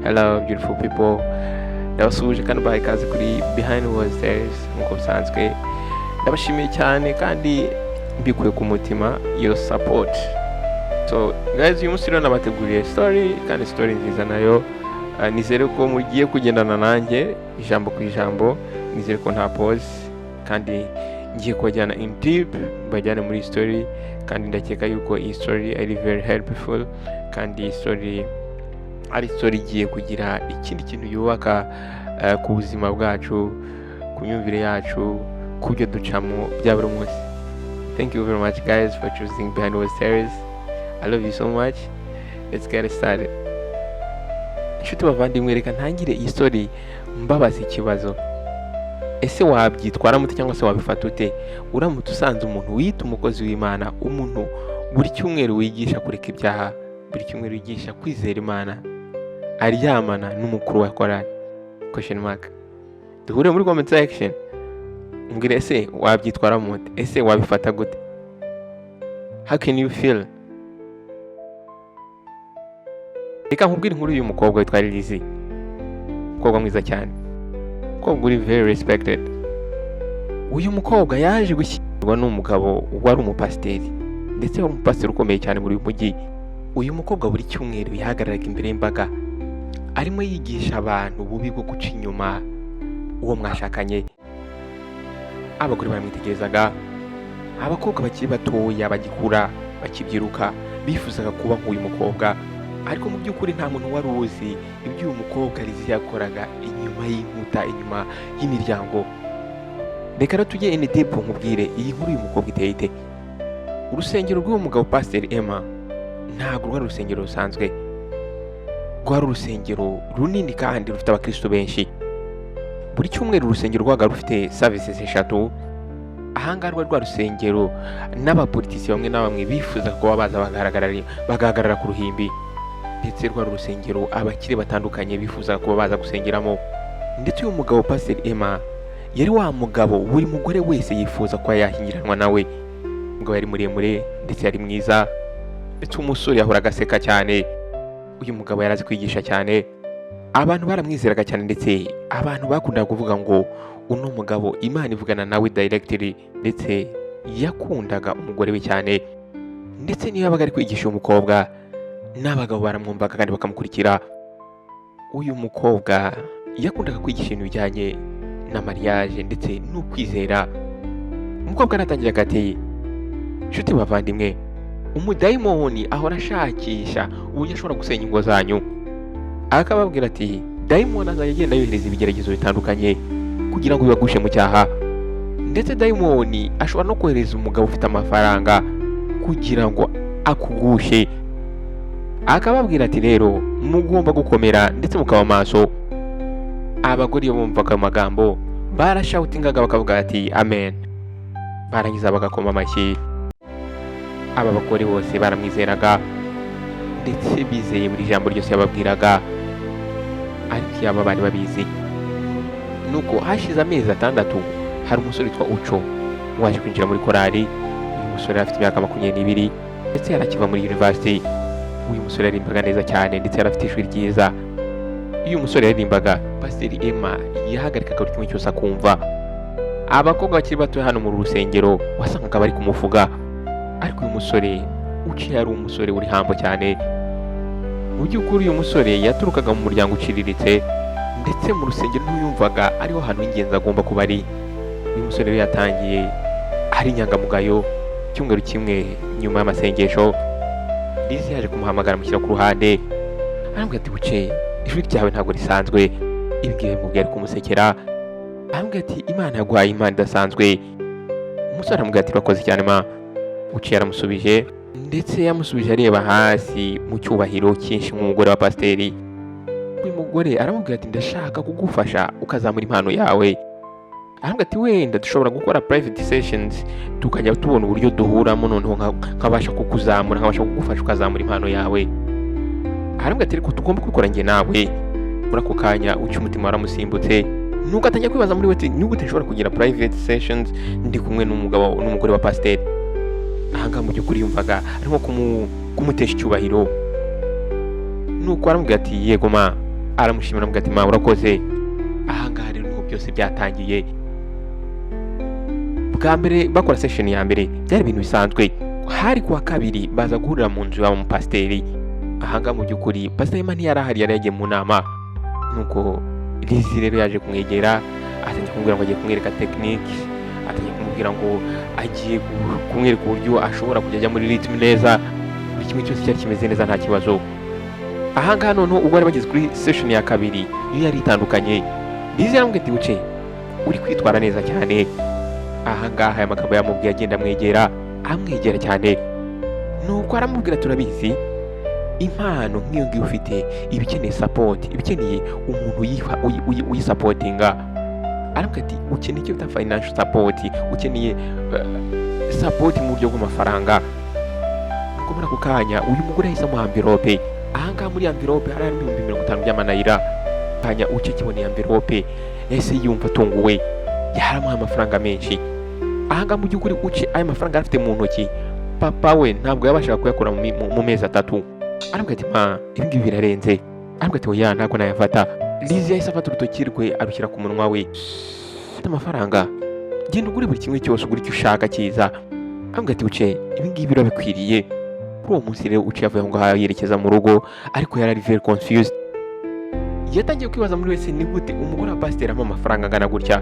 Hello beautiful people, ndabasuhuje kandi bahaye ikaze kuri Behind Walls Tales. Nk'uko bisanzwe ndabashimiye cyane kandi mbikuye ku mutima your support. So guys, uyu munsi rero nabateguriye story kandi story nziza nayo. Nizere ko mugiye kugendana nanjye ijambo ku ijambo, nizere ko nta pause kandi ngiye kubajyana in deep, bajyane muri story kandi ndakeka yuko iyi story ari very helpful kandi iyi story ari story igiye kugira ikindi kintu yubaka ku buzima bwacu, ku myumvire yacu, ku byo ducamo bya buri munsi. Thank you very much guys for choosing Behind Walls Series. I love you so much. Let's get started. Inshuti bavandimwe, reka ntangire iyi story mbabaza ikibazo. Ese wabyitwara mute cyangwa se wabifata ute uramutse usanze umuntu wita umukozi w'Imana, umuntu buri cyumweru wigisha kureka ibyaha, buri cyumweru wigisha kwizera Imana, aryamana n'umukuru wa korali? Question mark. Duhure muri comment section. Mbwira, ese wabyitwara mute? Ese wabifata gute? How can you feel? Reka nkubwire inkuru y'uyu mukobwa witwa Lizzy. Umukobwa mwiza cyane, umukobwa uri very respected. Uyu mukobwa yaje gushyingirwa n'umugabo wari umupasiteri, ndetse wari umupasiteri ukomeye cyane muri uyu mujyi. Uyu mukobwa buri cyumweru yahagararaga imbere y'imbaga arimo yigisha abantu ububi bwo guca inyuma uwo mwashakanye. Abagore baramwitegerezaga, abakobwa bakiri batoya bagikura bakibyiruka bifuzaga kuba nk'uyu mukobwa, ariko mu by'ukuri nta muntu wari uzi ibyo uyu mukobwa Lizzy yakoraga inyuma y'inkuta, inyuma y'imiryango. Reka rero tujye in deep nkubwire iyi nkuru y'uyu mukobwa iteye ite. Urusengero rw'uwo mugabo Pasiteri Emma ntabwo rwari urusengero rusanzwe, rwari urusengero runini kandi rufite abakristo benshi. Buri cyumweru urusengero rwaga rufite services 3. Ahangaha rwari rwa rusengero n'abapolitisi bamwe na bamwe bifuza kuba baza bagahagarara ku ruhimbi, ndetse rwari urusengero abakire batandukanye bifuza kuba baza gusengeramo. Ndetse uyu mugabo Pasiteri Emma yari wa mugabo buri mugore wese yifuza kuba yahingiranwa nawe. Umugabo yari muremure ndetse yari mwiza, ndetse umusore yahoraga aseka cyane. Uyu mugabo yarazi kwigisha cyane, abantu baramwizeraga cyane, ndetse abantu bakundaga kuvuga ngo uno mugabo Imana ivugana nawe directly, ndetse yakundaga umugore we cyane. Ndetse niyo yabaga ari kwigisha uyu mukobwa n'abagabo baramwumvaga kandi bakamukurikira. Uyu mukobwa yakundaga kwigisha ibintu bijyanye na mariage ndetse n'ukwizera. Umukobwa aratangira ati, nshuti bavandimwe, umudayimoni ahora ashakisha uburyo ashobora gusenya ingo zanyu. Akababwira ati, dayimoni azajya agenda yohereza ibigeragezo bitandukanye kugira ngo bibagushe mu cyaha, ndetse dayimoni ashobora no kohereza umugabo ufite amafaranga kugira ngo akugushe. Akababwira ati, rero mugomba gukomera ndetse mukaba maso. Abagore iyo bumvaga amagambo barashoutingaga bakavuga ati amen, barangiza bagakoma amashyi. Aba bagore bose baramwizeraga ndetse bizeye buri jambo ryose yababwiraga, ariko yaba bari babizi. Nuko hashize amezi 6 hari umusore witwa Uco waje kwinjira muri korali. Uyu musore afite imyaka 22 ndetse yarakiva muri university. Uyu musore yarimbaga neza cyane ndetse yarafite ijwi ryiza. Uyu musore yarimbaga, Pasiteri Emma yahagarikaga buri kimwe cyose akumva. Abakobwa bakiri bato hano mu rusengero wasangaga bari kumuvuga, ariko uyu musore uciye ari umusore uri hambo cyane. Mu by'ukuri uyu musore yaturukaga mu muryango uciriritse, ndetse mu rusengero ntiyumvaga ariho hantu h'ingenzi agomba kuba ari. Uyu musore rero yatangiye ari inyangamugayo. Cyumweru kimwe nyuma y'amasengesho, Lizzy yaje kumuhamagara amushyira ku ruhande, arambwira ati, buce ijwi ryawe ntabwo risanzwe. Ibwiye mubwiye ari kumusekera, arambwira ati, Imana yaguhaye impano idasanzwe. Umusore aramubwira ati, urakoze cyane ma. Buce yaramusubije, ndetse yamusubije areba hasi mu cyubahiro cyinshi nk'umugore wa pasiteri. Uyu mugore aramubwira ati, ndashaka kugufasha ukazamura impano yawe. Arambwira ati, wenda dushobora gukora private sessions tukajya tubona uburyo duhuramo, noneho nkabasha kukuzamura, nkabasha kugufasha ukazamura impano yawe. Arambwira ati, ariko tugomba kubikora njye nawe. Muri ako kanya uca umutima waramusimbutse, nuko atangiye kwibaza muri we ati, nigute nshobora kugira private sessions ndi kumwe n'umugore wa pasiteri? Ahangaha mu by'ukuri yumvaga arimo kumutesha icyubahiro. Nuko aramubwira ati, yego ma, aramushimira amuga ati ma urakoze. Ahangaha rero niho byose byatangiye. Bwa mbere bakora session ya mbere byari ibintu bisanzwe, hari kuwa kabiri baza guhurira mu nzu y'aba mupasiteri. Ahangaha mu by'ukuri pasiteri Emma ntiyari ahari, yari yagiye mu nama. Nuko Lizzie rero yaje kumwegera, atangiye kumubwira ngo agiye kumwereka tekinike, atangiye kumubwira ngo agiye kumwereka uburyo ashobora kujya ajya muri ritme neza, buri kimwe cyose cyari kimeze neza nta kibazo. Ahangaha noneho ubwo bari bageze kuri session ya kabiri iyo yari itandukanye, Lizzie yaramubwiye ati uce uri kwitwara neza cyane. Ahangaha aya magambo yamubwiye agenda amwegera cyane. Nuko aramubwira turabizi impano nk'iyo ngiyo ufite iba ikeneye support, iba ikeneye umuntu uyisapotinga. Aramubwira ati ukeneye icyo bita financial support, ukeneye support mu buryo bw'amafaranga. Nuko muri ako kanya uyu mugore yahise amuha envelope. Ahangaha muri envelope hari harimo 50 by'amanayira. Kanya uce kiboneye envelope yahise yumva atunguwe, yaramuha amafaranga menshi. Ahangaha mu by'ukuri uce aya mafaranga afite mu ntoki, papa we ntabwo yabashaga kuyakura mu mezi 3. Aramubwira ati ma ibi ngibi birarenze. Aramubwira ati oya ntabwo nayafata. Lizzie yahise afata urutoki rwe arushyira ku munwa we. Ufite amafaranga, genda ugure buri kimwe cyose, ugure icyo ushaka cyiza. Aramubwira ati uce ibi ngibi birabikwiriye. Kuri uwo munsi rero uce yavuye ngo yerekeza mu rugo, ariko yari very confused. Yatangiye kwibaza muri wese ni gute umugore wa pasiteri ama amafaranga angana gutya.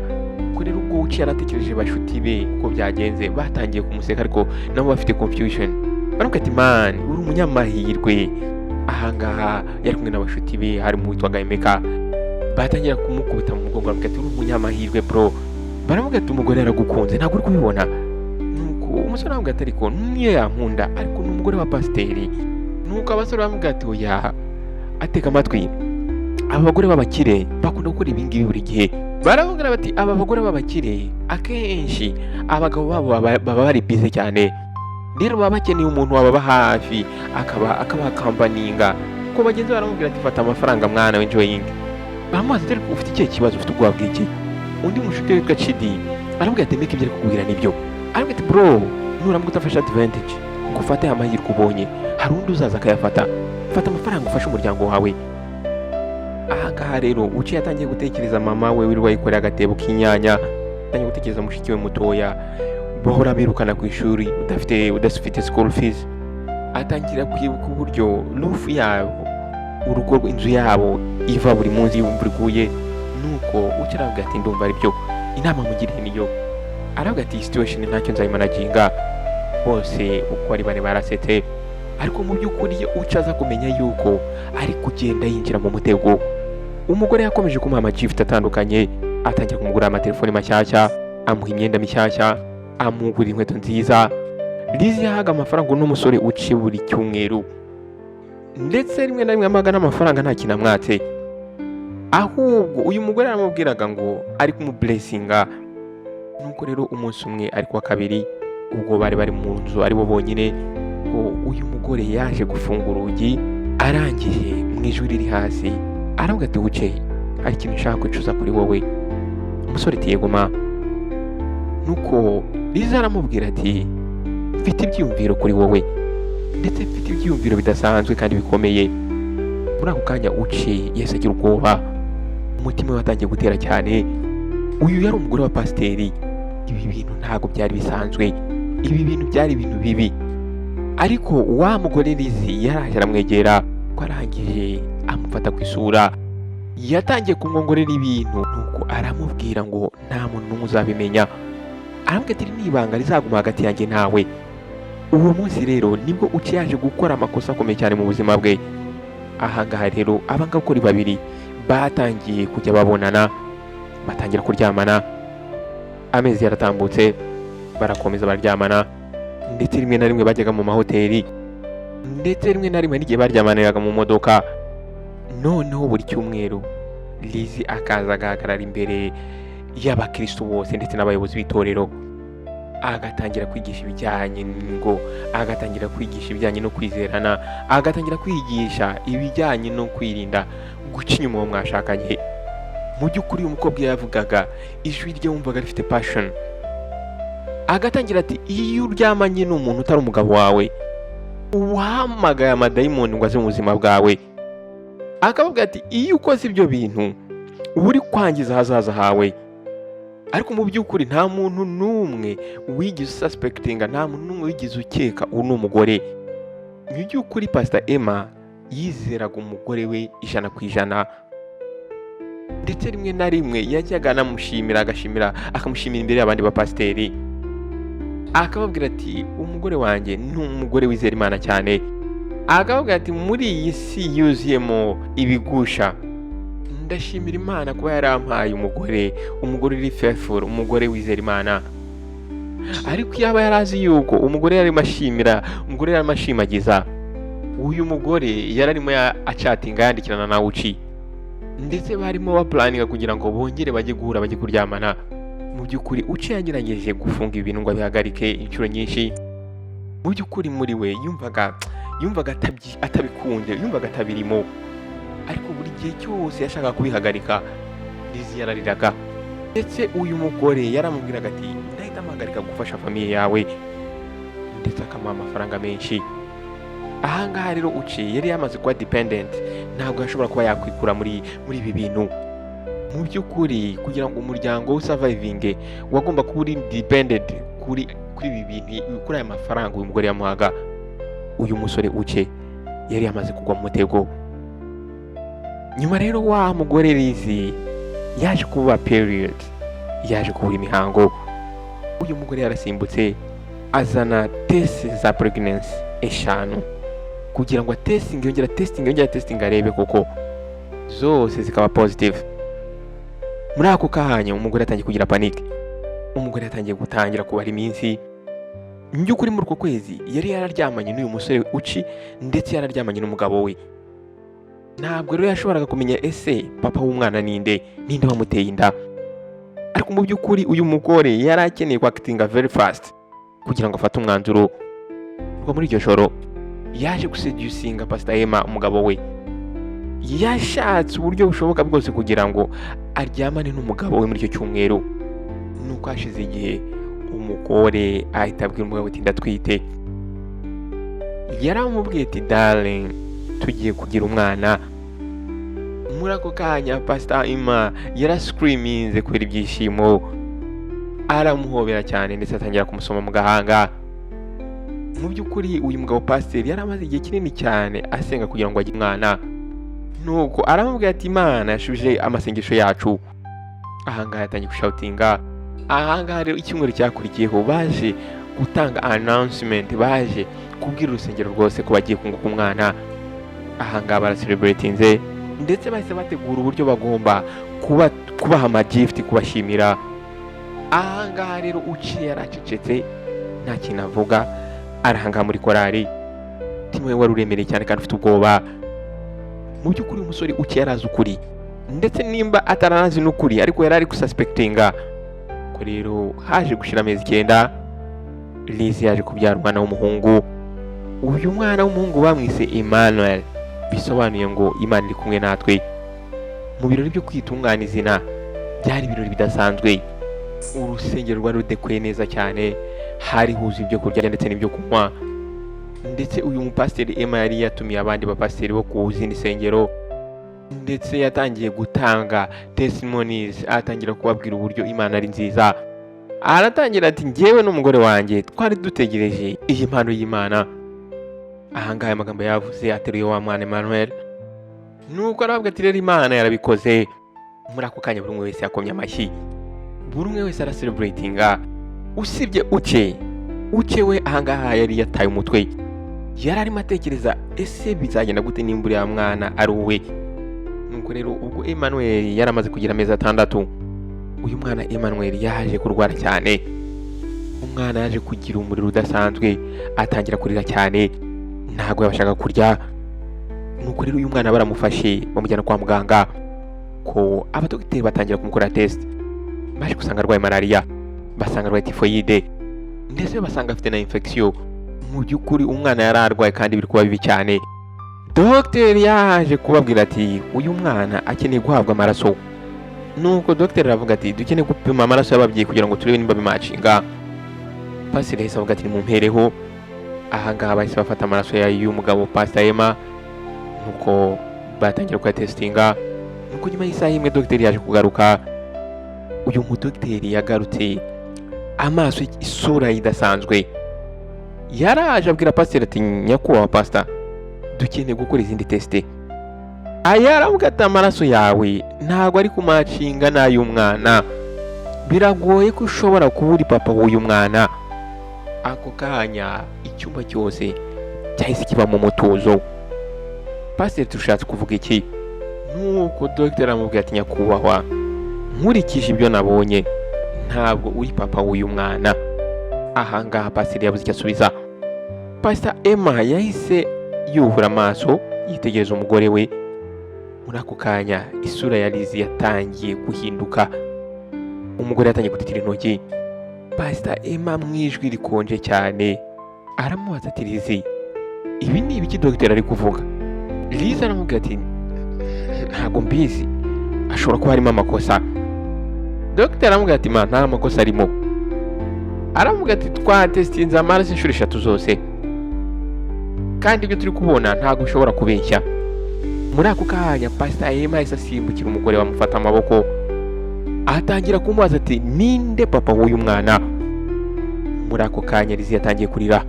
Ko rero ubwo uce yaratekereje bashuti be uko byagenze, batangiye kumuseka ariko nabo bafite confusion. Baramubwira ati man uri umunyamahirwe. Ahangaha yari kumwe n'abashuti be, harimo witwaga Emeka. Batangira kumukubita mu mugongo baramubwira ati uri umunyamahirwe bro. Baramubwira ati umugore yaragukunze ntabwo uri kubibona. Nuko umusore aramubwira ati ariko niyo yankunda ariko ni umugore wa pasiteri. Nuko abasore baramubwira ati oya ateka amatwi, aba bagore b'abakire bakunda gukora ibi ngibi buri gihe. Baramubwira bati aba bagore b'abakire akenshi abagabo babo baba bari busy cyane, rero baba bakeneye umuntu wababa hafi akabakambaninga. Ko bagenzi baramubwira ati fata amafaranga mwana we enjoying. Bamubaza ati ufite ikihe kibazo, ufite ubwoba bw'iki? Undi mushuti witwa Chidi aramubwira ati meke ibyo ari kukubwira nibyo. Aramubwira ati bro nuramuka utafashe advantage ngo ufate amahirwe ubonye, hari undi uzaza akayafata. Fata amafaranga ufashe umuryango wawe. Ahangaha rero uciye yatangiye gutekereza mama we wiri wayikoreye agatebo k'inyanya, atangiye gutekereza mushiki we mutoya bahora birukana ku ishuri udafite school fees. Atangira kwibuka uburyo roof yabo, urugo rw'inzu yabo iva buri munsi y'imvura iguye. Nuko ukiravuga ati ndumva ari byo inama mugiriye niyo. Aravuga ati situation ntacyo nzayimanaginga. Bose uko ari bane barasetse, ariko mu by'ukuri ucaza kumenya yuko ari kugenda yinjira mu mutego. Umugore yakomeje kumuha amagift atandukanye, atangira kumugura amatelefoni mashyashya, amuha imyenda mishyashya, amugura inkweto nziza. Lizzie yahaga amafaranga n'umusore uci buri cyumweru, ndetse rimwe na rimwe amagana amafaranga nta kintu amwatse. Ahubwo uyu mugore aramubwiraga ngo ari kumublessinga. Nuko rero umunsi umwe ari kuwa kabiri, ubwo bari mu nzu ari bo bonyine, ngo uyu mugore yaje gufunga urugi. Arangije mu ijwi riri hasi aravuga ati uce hari ikintu ushaka kwicuza kuri wowe. Umusore ati yego ma. Nuko Lizzie aramubwira ati mfite ibyiyumviro kuri wowe, ndetse mfite ibyiyumviro bidasanzwe kandi bikomeye. Muri ako kanya uce yahise agira ubwoba, umutima we watangiye gutera cyane. Uyu yari umugore wa pasiteri. Ibi bintu ntabwo byari bisanzwe, ibi bintu byari ibintu bibi. Ariko wa mugore Lizzie yaraje aramwegera, ko arangije amufata ku isura, yatangiye kumwongorera ibintu. Nuko aramubwira ngo nta muntu n'umwe uzabimenya. Aramubwira ati n'ibanga rizaguma hagati yanjye nawe. Uwo munsi rero nibwo uci yaje gukora amakosa akomeye cyane mu buzima bwe. Ahangaha rero abanga gukora babiri batangiye kujya babonana, batangira kuryamana. Amezi yaratambutse, barakomeza baryamana, ndetse rimwe na rimwe bajyaga mu mahoteli, ndetse rimwe na rimwe n'igihe baryamaniraga mu modoka. Noneho buri cyumweru Lizzie akaza agahagarara imbere y'abakristo bose ndetse n'abayobozi b'itorero, agatangira kwigisha ibijyanye ngo agatangira kwigisha ibijyanye no kwizerana, agatangira kwigisha ibijyanye no kwirinda guca inyuma uwo mwashakanye. Mu by'ukuri umukobwa yavugaga ijwi rye wumvaga rifite passion. Agatangira ati iyo uryamanye n'umuntu utari umugabo wawe uhamagaye amadayimoni ngo aze mu buzima bwawe. akavuga ati iyo ukoze ibyo bintu uba uri kwangiza ahazaza hawe. Ariko mu by'ukuri nta muntu n'umwe wigeze suspectinga, nta muntu n'umwe wigeze ukeka uwo ni umugore. Mu by'ukuri Pastor Emma yizeraga umugore we 100%, ndetse rimwe na rimwe yajyaga anamushimira, akamushimira imbere y'abandi bapasiteri, akababwira ati umugore wanjye ni umugore wizera Imana cyane. Akavuga ati muri iyi si yuzuyemo ibigusha, ndashimira Imana kuba yarampaye umugore uri faithful, umugore wizera Imana. Ariko yaba yarazi yuko umugore yarimo ashimira, umugore yarimo ashimagiza, uyu mugore yararimo acatinga yandikirana na Uchi, ndetse barimo baplaninga kugira ngo bongere bajye guhura, bajye kuryamana. Mu by'ukuri Uchi yagerageje gufunga ibintu ngo abihagarike inshuro nyinshi. Mu by'ukuri muri we yumvaga atabikunze, yumvaga atabirimo. Ariko buri gihe cyose yashaka kubihagarika, Lizzie yarariraga. Ndetse uyu mugore yaramubwiraga ati ndahita mpagarika gufasha famiye yawe, ndetse akamuha amafaranga menshi. Ahangaha rero Uchi yari yamaze kuba dependent, ntabwo yashobora kuba yakwikura muri ibi bintu. Mu by'ukuri kugira ngo umuryango usurvivinge wagomba kuba uri dependent kuri ibi bintu, kuri aya mafaranga uyu mugore yamuhaga. Uyu musore Uchi yari yamaze kugwa mu mutego. Nyuma rero wa mugore Lizzie yaje kuba period, yaje kubura imihango. Uyu mugore yarasimbutse azana test za pregnancy 5 kugira ngo yongera testing arebe koko zose zikaba positive. Muri ako kanya umugore atangiye kugira panic, umugore atangiye gutangira kubara iminsi. By'ukuri muri uko kwezi yari yararyamanye n'uyu musore Uchi, ndetse yararyamanye n'umugabo we. Ntabwo rero yashoboraga kumenya ese papa w'umwana ninde wamuteye inda. Ariko mu by'ukuri uyu mugore yari akeneye actinga very fast kugira ngo afate umwanzuro. Ubwo muri iryo joro yaje guseducinga Pastor Emma, umugabo we. Yashatse uburyo bushoboka bwose kugira ngo aryamane n'umugabo we muri icyo cyumweru. Nuko hashize igihe umugore ahita abwira umugabo ati ndatwite. Yaramubwiye ati darling, tugiye kugira umwana. Muri ako kanya Pastor Emma yarascreaminze kubera ibyishimo, aramuhobera cyane ndetse atangira kumusoma mu gahanga. Mu by'ukuri uyu mugabo pasiteri yari amaze igihe kinini cyane asenga kugira ngo agire umwana. Nuko aramubwira ati Imana yashubije amasengesho yacu. Ahangaha yatangiye gushoutinga. Ahangaha rero icyumweru cyakurikiyeho baje gutanga announcement, baje kubwira urusengero rwose ko bagiye kunguka umwana. Ahangaha baracelebratinze, ndetse bahise bategura uburyo bagomba kubaha amagift, kubashimira. Ahangaha rero Uchi yaracecetse nta kintu avuga, arahanga muri korari. Timwe wari uremereye cyane kandi ufite ubwoba. Mu by'ukuri umusore Uchi yarazi ukuri, ndetse nimba ataranazi n'ukuri ariko yari ari gususpectinga. Ko rero haje gushira amezi 9 Lizzie yaje kubyara umwana w'umuhungu. Uyu mwana w'umuhungu bamwise Emmanuel, bisobanuye ngo Imana iri kumwe natwe. Mu birori byo kwitungana izina byari ibirori bidasanzwe. Urusengero rwari rudekoye neza cyane, hari huzuye ibyo kurya ndetse n'ibyo kunywa. Ndetse uyu mupasiteri Emma yari yatumiye abandi bapasiteri bo ku zindi sengero, ndetse yatangiye gutanga testimonies, atangira kubabwira uburyo Imana ari nziza. Aratangira ati njyewe n'umugore wanjye twari dutegereje iyi mpano y'Imana. Ahangaha amagambo yavuze ateruye wa mwana Emmanuel. Nuko aravuga ati rero Imana yarabikoze. Muri ako kanya buri umwe wese yakomye amashyi, buri umwe wese aracelebratinga, usibye Uche we ahangaha yari yataye umutwe. Yari arimo atekereza ese bizagenda gute nimba uriya mwana ari uwe. Nuko rero ubwo Emmanuel yari amaze kugira amezi 6, uyu mwana Emmanuel yaje kurwara cyane. Umwana yaje kugira umuriro udasanzwe, atangira kurira cyane, ntabwo yabashaga kurya. Nuko rero uyu mwana baramufashe bamujyana kwa muganga, ko abadogiteri batangira kumukora test. Baje gusanga arwaye malaria, basanga arwaye typhoid, ndetse basanga afite na infection. Mu by'ukuri umwana yari arwaye kandi biri kuba bibi cyane. Dogiteri yaje kubabwira ati uyu mwana akeneye guhabwa amaraso. Nuko dogiteri aravuga ati dukeneye gupima amaraso y'ababyeyi kugira ngo turebe nimba bimacinga. Pasiteri yahise avuga ati nimumpereho. Ahangaha bahise bafata amaraso y'uyu mugabo Pastor Emma, nuko batangira kuyatesitinga. Nuko nyuma y'isaha imwe dogiteri yaje kugaruka. Uyu mudogiteri yagarutse amaso isura idasanzwe. Yaraje abwira pasiteri ati nyakubahwa pasita, dukeneye gukora izindi tesite. Aravuga ati amaraso yawe ntabwo ari kumacinga n'ay'umwana, biragoye ko ushobora kuba uri papa w'uyu mwana. Ako kanya icyumba cyose cyahise kiba mu mutuzo. Pasiteri tushatse kuvuga iki? Nuko dogiteri aramubwira ati nyakubahwa, nkurikije ibyo nabonye ntabwo uri papa w'uyu mwana. Ahangaha pasiteri yabuze icyo asubiza. Pastor Emma yahise yuhura amaso yitegereza umugore we. Muri ako kanya isura ya Lizzie yatangiye guhinduka. Umugore yatangiye gutitira intoki. Pastor Emma mu ijwi rikonje cyane aramubaza ati Lizzie, ibi ni ibiki dogiteri ari kuvuga? Lizzie aramubwira ati ntabwo mbizi, ashobora kuba harimo amakosa. Dogiteri aramubwira ati ma nta makosa arimo. Aramubwira ati twatesitinze amaraso inshuro 3 zose, kandi ibyo turi kubona ntabwo ushobora kubeshya. Muri ako kanya Pastor Emma yahise asimbukira umugore bamufata amaboko, atangira kumubaza ati ninde papa w'uyu mwana? Muri ako kanya Lizzie yatangiye kurira.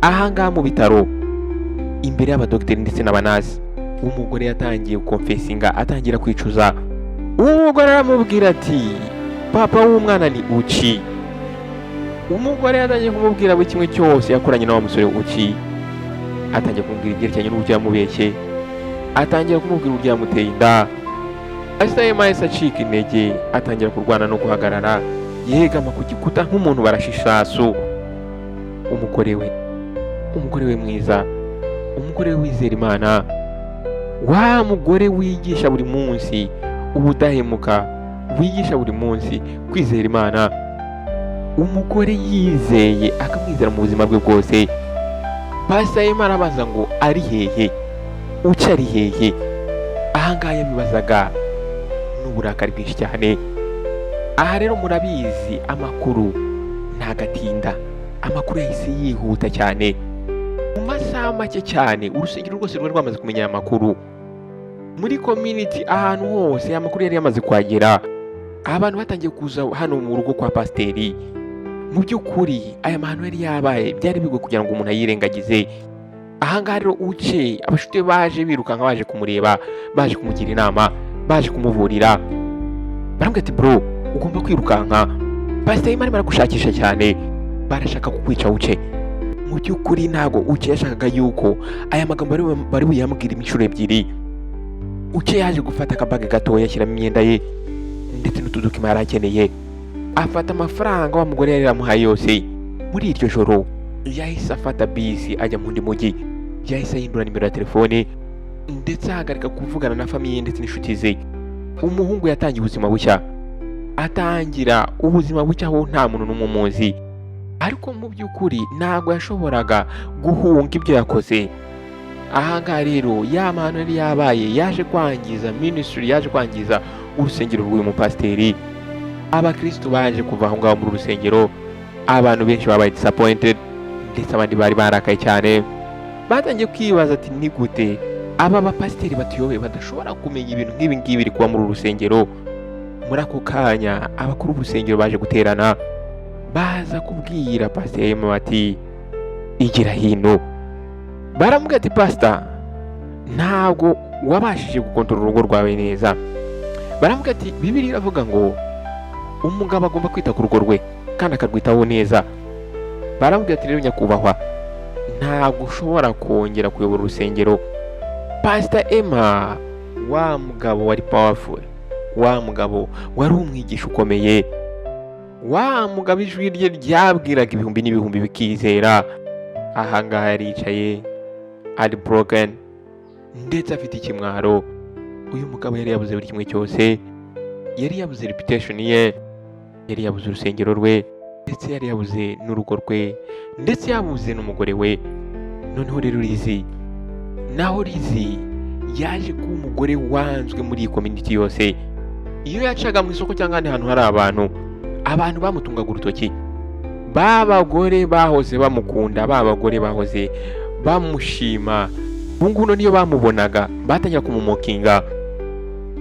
Ahangaha mu bitaro imbere y'abadogiteri ndetse n'abanazi, umugore yatangiye confessinga, atangira kwicuza. Umugore aramubwira ati papa w'umwana ni Uchi. Umugore yatangiye kumubwira buri kimwe cyose yakoranye na wa musore Uchi. Atangiye kumubwira ibyerekeranye n'uburyo yamubeshye, atangira kumubwira uburyo yamuteye inda. Pastor Emma yahise acika intege, atangira kurwana no guhagarara, yegama ku gikuta nk'umuntu barashishasu. Umugore we mwiza, umugore we wizera Imana, wa mugore wigisha buri munsi ubudahemuka, wigisha buri munsi kwizera Imana, umugore yizeye akamwizera mu buzima bwe bwose. Pastor Emma arabaza ngo ari hehe? Uca ari hehe? Ahangaha yabibazaga n'uburakari bwinshi cyane. Aha rero murabizi amakuru ntagatinda, amakuru yahise yihuta cyane. Mu masaha make cyane urusengero rwose rwari rwamaze kumenya amakuru. Muri community ahantu hose amakuru yari yamaze kwagera. Abantu batangiye kuza hano mu rugo kwa pasiteri. Mu by'ukuri aya mahano yari yabaye, byari bigoye kugira ngo umuntu ayirengagize. Ahangaha rero Uche abashuti baje birukanka, baje kumureba, baje kumugira inama, baje kumuvurira. Baramubwira ati bro, ugomba kwirukanka, pasiteri Emma arimo aragushakisha cyane, barashaka kukwica Uche. Mu by'ukuri ntabwo Uche yashakaga yuko aya magambo bari buyamubwira inshuro 2. Uche yaje gufata akabage gatoya ashyiramo imyenda ye ndetse n'utudukima yari akeneye, afata amafaranga wa mugore yari yamuhaye yose. Muri iryo joro yahise afata bisi ajya mu ndi mujyi, yahise ahindura nimero ya telefone ndetse ahagarika kuvugana na famiye ndetse n'inshuti ze. Umuhungu yatangiye ubuzima bushya, atangira ubuzima bushya aho nta muntu n'umwe umuzi. Ariko mu by'ukuri ntabwo yashoboraga guhunga ibyo yakoze. Ahangaha rero ya mahano yari yabaye yaje kwangiza ministry, yaje kwangiza urusengero rw'uyu mupasiteri. Abakristo baje kuva aho ngaho muri urusengero, abantu benshi babaye disappointed ndetse abandi bari barakaye cyane. Batangiye kwibaza ati ni gute aba bapasiteri batuyoboye badashobora kumenya ibintu nk'ibi ngibi biri kuba muri urusengero. Muri ako kanya abakuru b'urusengero baje guterana, baza kubwira Pastor Emma bati igira hino. Baramubwira ati pastor, ntabwo wabashije gukontorora urugo rwawe neza. Baramubwira ati Bibiliya iravuga ngo umugabo agomba kwita ku rugo rwe kandi akarwitaho neza. Baramubwira ati rero nyakubahwa, ntabwo ushobora kongera kuyobora urusengero. Pastor Emma, wa mugabo wari powerful, wa mugabo wari umwigisha ukomeye, wa mugabo ijwi rye ryabwiraga ibihumbi n'ibihumbi bikizera, ahangaha yaricaye ari broken ndetse afite ikimwaro. Uyu mugabo yari yabuze buri kimwe cyose, yari yabuze reputation ye, yari yabuze urusengero rwe, ndetse yari yabuze n'urugo rwe, ndetse yabuze n'umugore we. Noneho rero Lizzie yaje kuba umugore wanzwe muri iyi community yose. Iyo yacaga mu isoko cyangwa ahandi hantu hari abantu bamutungaga urutoki. Babagore bahoze bamukunda, babagore bahoze bamushima, ubu ngubu niyo bamubonaga batangira kumumokinga,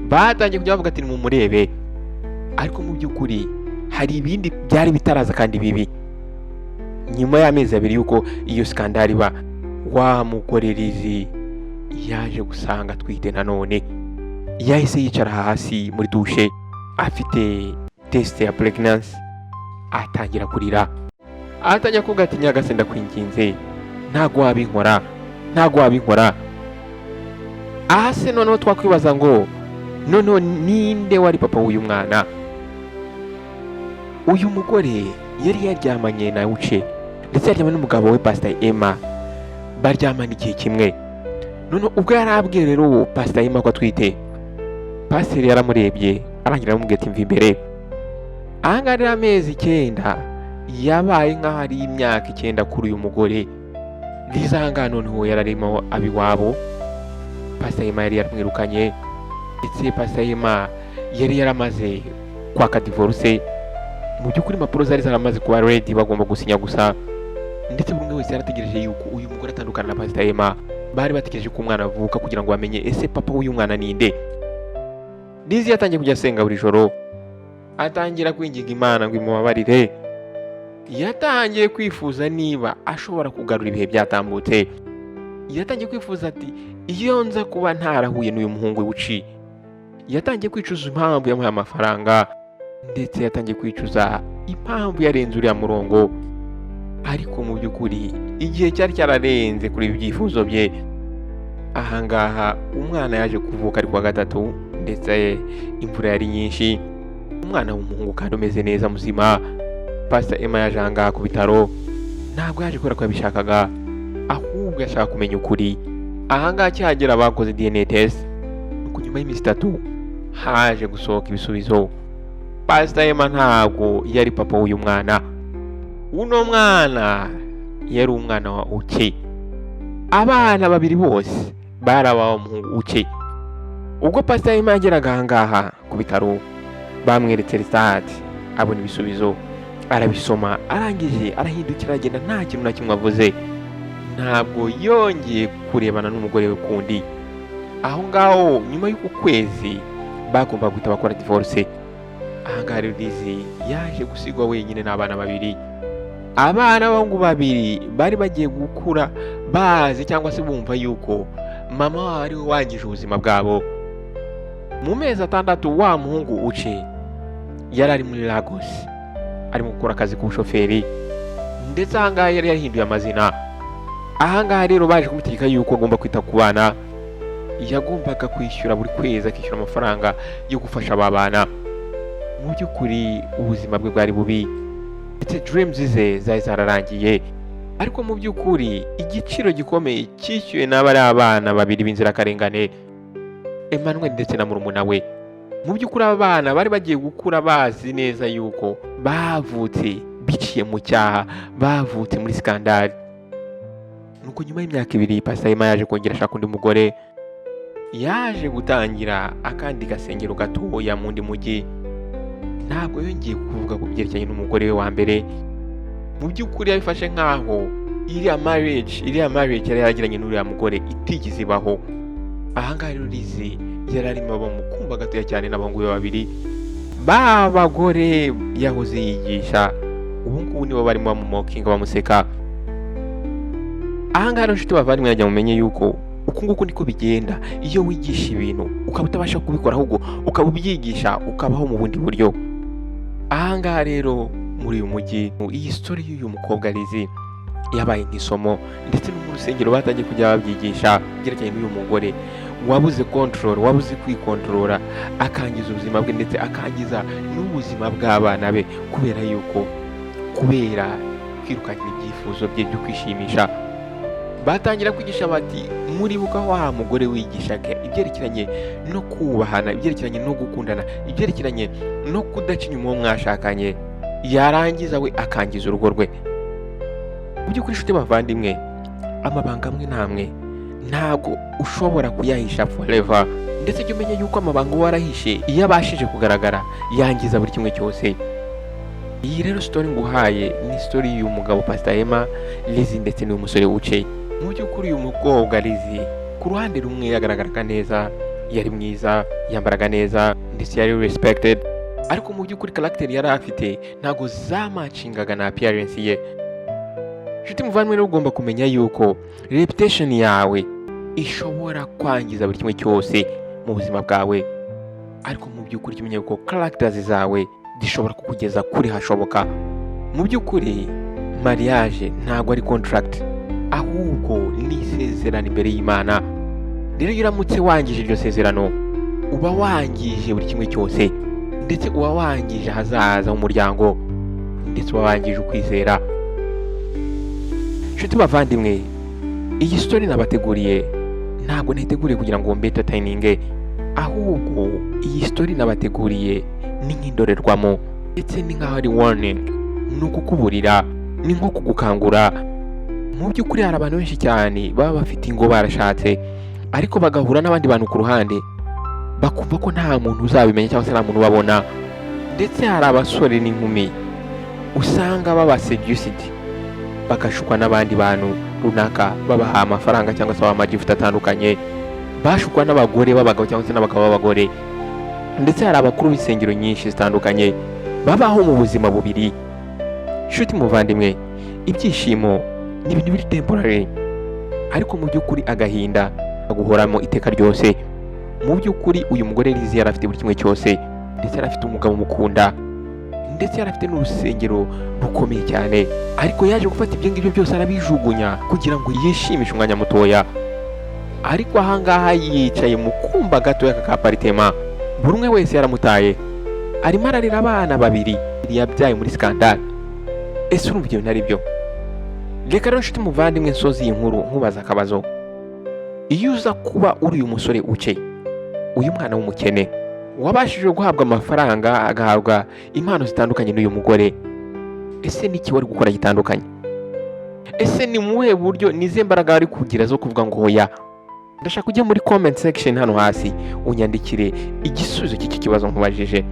batangiye kujya bavuga ati nimumurebe, ariko mu by'ukuri hari ibindi byari bitaraza kandi bibi. Nyuma y'amezi 2 yuko iyo skandali ba, wa mugore Lizzy yaje gusanga twite nanone. Yahise yicara hasi muri dushe afite test ya pregnancy, atangira kurira, atangira kuvuga ati Nyagase ndakwinginze, ntago wabinkora. Ahase noneho twakwibaza ngo noneho ninde wari papa w'uyu mwana? Uyu mugore yari yaryamanye na Uche ndetse yaryamanye n'umugabo we Pastor Emma, baryamana igihe kimwe. Noneho ubwo yarabwiye rero Pastor Emma ko atwite, Pastor yaramurebye arangira aramubwira ati mva imbere. Ahangaha rero amezi 9 yabaye nk'aho ari imyaka 9 kuri uyu mugore. Lizzy ahangaha noneho yararimo abiwabo, Pastor Emma yari yaramwirukanye ndetse Pastor Emma yari yaramaze kwaka divorce. Mu by'ukuri impapuro zari zaramaze kuba ready, bagomba gusinya gusa, ndetse buri wese yarategereje yuko uyu mugore atandukana na Pastor Emma. Bari bategereje ko umwana avuka kugira ngo bamenye ese papa w'uyu mwana ninde. Lizzy yatangiye kujya asenga buri joro, atangira kwinginga Imana ngo imubabarire. Yatangiye kwifuza niba ashobora kugarura ibihe byatambutse. Yatangiye kwifuza ati iyo nza kuba ntarahuye n'uyu muhungu Uchi. Yatangiye kwicuza impamvu yamuhaye amafaranga, ndetse yatangiye kwicuza impamvu yarenze uriya murongo. Ariko mu by'ukuri igihe cyari cyararenze kuri ibyifuzo bye. Ahangaha umwana yaje kuvuka ari kwa gatatu, ndetse imvura yari nyinshi. Umwana w'umuhungu kandi umeze neza muzima. Pastor Emma yaje ahangaha ku bitaro, ntabwo yaje kubera ko yabishakaga, ahubwo yashaka kumenya ukuri. Ahangaha cyagera bakoze DNA test, nuko nyuma y'iminsi 3 haje gusohoka ibisubizo. Pastor Emma ntabwo yari papa w'uyu mwana. Uno mwana yari umwana wa Uche. Abana babiri bose barabaho umuhungu Uche. Ubwo Pastor Emma yageraga ahangaha ku bitaro, bamweretse result, abona ibisubizo, arabisoma, arangije arahindukira agenda nta kintu na kimwe avuze. Ntabwo yongeye kurebana n'umugore we kundi. Aho ngaho nyuma y'uko kwezi bagomba guhita bakora divorce. Ahangaha rero Lizzy yaje gusigwa wenyine n'abana babiri. Abana b'abahungu babiri bari bagiye gukura bazi cyangwa se bumva yuko mama wabo ari we wangije ubuzima bwabo. Mu mezi 6 wa muhungu Uche yari ari muri Lagos, arimo gukora akazi k'ubushoferi, ndetse ahangaha yari yahinduye amazina. Ahangaha rero baje kumutegeka yuko agomba kwita ku bana. Yagombaga kwishyura buri kwezi, akishyura amafaranga yo gufasha aba bana. Mu by'ukuri ubuzima bwe bwari bubi, ndetse dreams ze zari zararangiye. Ariko mu by'ukuri igiciro gikomeye cyishyuwe n'abari abana babiri b'inzirakarengane, Emmanuel ndetse na murumuna we. Mu by'ukuri abana bari bagiye gukura bazi neza yuko bavutse biciye mu cyaha, bavutse muri skandali. Nuko nyuma y'imyaka 2 Pastor Emma yaje kongera ashaka undi mugore. Yaje gutangira akandi gasengero gatoya mu ndi mujyi. Ntabwo yongeye kuvuga ku byerekeranye n'umugore we wa mbere. Mu by'ukuri yabifashe nkaho iriya marriage yari yaragiranye n'uriya mugore itigeze ibaho. Ahangaha rero Lizzy yari arimo bamukumva gatoya cyane n'abahungu be babiri. Ba bagore yahoze yigisha, ubu ngubu nibo barimo bamumokinga bamuseka. Ahangaha rero nshuti bavandimwe, najya mumenye yuko uku nguku niko bigenda iyo wigisha ibintu ukaba utabasha kubikora, ahubwo ukaba ubyigisha ukabaho mu bundi buryo. Ahangaha rero muri uyu mujyi, iyi story y'uyu mukobwa Lizzy yabaye nk'isomo, ndetse no mu rusengero batangiye kujya babyigisha byerekeranye n'uyu mugore wabuze control, wabuze kwikontorora, akangiza ubuzima bwe ndetse akangiza n'ubuzima bw'abana be kubera kwirukana ibyifuzo bye byo kwishimisha. Batangira kwigisha bati muribuka wa mugore wigishaga ibyerekeranye no kubahana, ibyerekeranye no gukundana, ibyerekeranye no kudaca inyuma uwo mwashakanye, yarangiza we akangiza urugo rwe. Mu by'ukuri nshuti bavandimwe, amabanga amwe namwe ntabwo ushobora kuyahisha forever, ndetse jya umenya yuko amabanga warahishe iyo abashije kugaragara yangiza buri kimwe cyose. Iyi rero story nguhaye ni story y'uyu mugabo Pastor Emma, Lizzy ndetse n'uyu musore Uche. Mu by'ukuri uyu mukobwa Lizzy ku ruhande rumwe yagaragaraga neza, yari mwiza, yambaraga neza ndetse yari respected, ariko mu by'ukuri character yari afite ntago zamacingaga na appearance ye. Nshuti muvandimwe rero ugomba kumenya yuko reputation yawe ishobora kwangiza buri kimwe cyose mu buzima bwawe, ariko mu by'ukuri umenye yuko characters zawe zishobora kukugeza kuri hashoboka. Mu by'ukuri mariage ntabwo ari contract, ahubwo ni isezerano imbere y'Imana. Rero iyo uramutse wangije iryo sezerano uba wangije buri kimwe cyose, ndetse uba wangije ahazaza h'umuryango, ndetse uba wangije ukwizera. Nshuti bavandimwe, iyi story nabateguriye ntabwo nayiteguriye kugira ngo mbetatayininge, ahubwo iyi story nabateguriye ni nk'indorerwamo, ndetse ni nk'aho ari warning, ni ukukuburira, ni nko kugukangura. Mu by'ukuri hari abantu benshi cyane baba bafite ingo barashatse, ariko bagahura n'abandi bantu ku ruhande bakumva ko nta muntu uzabimenya cyangwa se nta muntu ubabona. Ndetse hari abasore n'inkumi usanga baba seduced, bagashukwa n'abandi bantu runaka, babaha amafaranga cyangwa se amagifuta atandukanye, bashukwa n'abagore b'abagabo cyangwa se n'abagabo b'abagore. Ndetse hari abakuru b'isengero nyinshi zitandukanye babaho mu buzima bubiri. Nshuti muvandimwe, ibyishimo ni ibintu biri temporary, ariko mu by'ukuri agahinda aguhoramo iteka ryose. Mu by'ukuri uyu mugore Lizzy yari afite buri kimwe cyose, ndetse yari afite umugabo umukunda, ndetse yari afite n'urusengero rukomeye cyane, ariko yaje gufata ibyo ngibyo byose arabijugunya kugira ngo yishimishe umwanya mutoya. Ariko ahangaha yicaye mu kumba gatoya k'akaparitema, buri umwe wese yaramutaye, arimo ararira abana babiri yabyaye muri scandal. Ese urumva ibyo ntari byo? Reka rero nshuti muvandimwe nsozi iyi nkuru nkubaza akabazo. Iyo uza kuba uri uyu musore uke, uyu mwana w'umukene wabashije guhabwa amafaranga, agahabwa impano zitandukanye n'uyu mugore, ese niki wari gukora gitandukanye? Ese ni muhe buryo, nize mbaraga wari kugira zo kuvuga ngo hoya? Ndashaka ujye muri comment section hano hasi unyandikire igisubizo cy'iki kibazo nkubajije.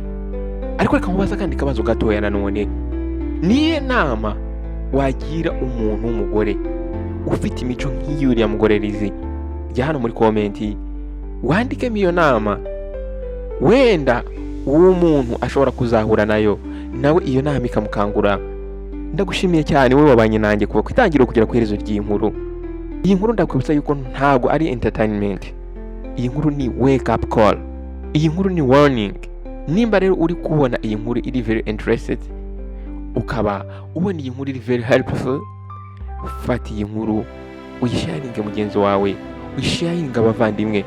Ariko reka nkubaza kandi kabazo gatoya nanone, niye nama wagira umuntu w'umugore ufite imico nk'iyuriya mugore Lizzy? Jya hano muri komenti wandikemo iyo nama, wenda uwo muntu ashobora kuzahura nayo, nawe iyo nama ikamukangura. Ndagushimiye cyane wowe wabanye nanjye kuva ku itangiriro kugera ku iherezo ry'iyi nkuru. Iyi nkuru ndakwibutsa yuko ntabwo ari entertainment, iyi nkuru ni wake up call, iyi nkuru ni warning. Nimba rero uri kubona iyi nkuru iri very interested, ukaba ubona iyi nkuru iri very helpful, fata iyi nkuru uyisharinge mugenzi wawe, uyisharinge abavandimwe,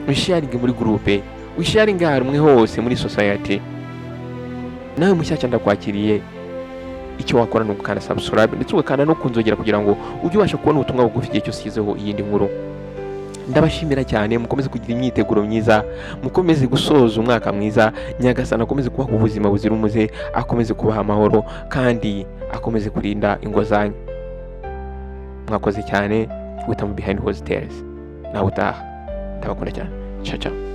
uyisharinge muri groupe, uyisharinge ahantu hose muri society. Nawe mushyashya ndakwakiriye, icyo wakora ni ugukanda subscribe ndetse ugakanda no kunzogera kugira ngo ujye ubasha kubona ubutumwa bugufi igihe cyose ushyizeho iyindi nkuru. Ndabashimira cyane, mukomeze kugira imyiteguro myiza, mukomeze gusoza umwaka mwiza. Nyagasani akomeze kubaha ubuzima buzira umuze, akomeze kubaha amahoro, kandi akomeze kurinda ingo zanyu. Mwakoze cyane, wita mu behind those stairs. Nawe utaha, ndabakunda cyane. Ciao ciao.